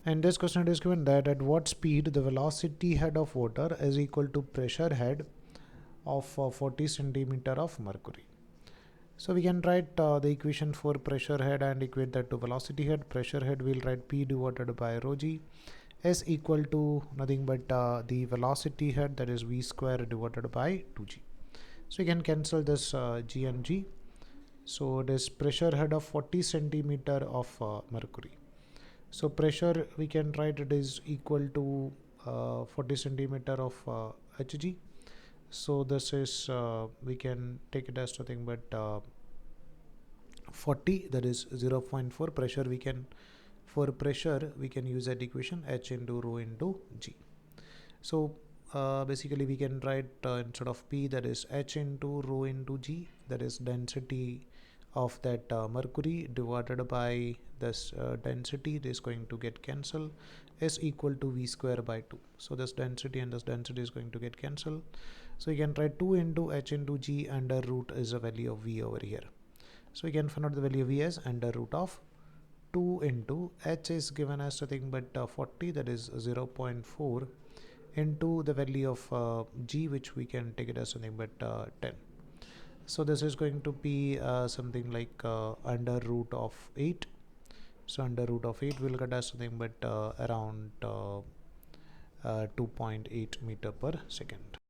And this question it is given that at what speed the velocity head of water is equal to pressure head of 40 centimeter of mercury. So we can write the equation for pressure head and equate that to velocity head. Pressure head we'll write P divided by rho g is equal to nothing but the velocity head, that is V square divided by 2g. So you can cancel this g and g. So it is pressure head of 40 centimeter of mercury. So pressure we can write it is equal to 40 centimeter of Hg. So this is we can take it as nothing but 40, that is 0.4 pressure. We can, for pressure we can use that equation H into rho into G. So basically we can write instead of P, that is H into rho into G, that is density of that mercury divided by this density. This is going to get cancelled, is equal to V square by 2. So this density and this density is going to get cancelled. So you can write 2 into H into G under root is a value of V over here. So we can find out the value of V as under root of 2 into H is given as nothing but 40, that is 0.4 into the value of G, which we can take it as something but 10. So this is going to be something like under root of 8. So under root of 8 will get us something but around 2.8 meter per second.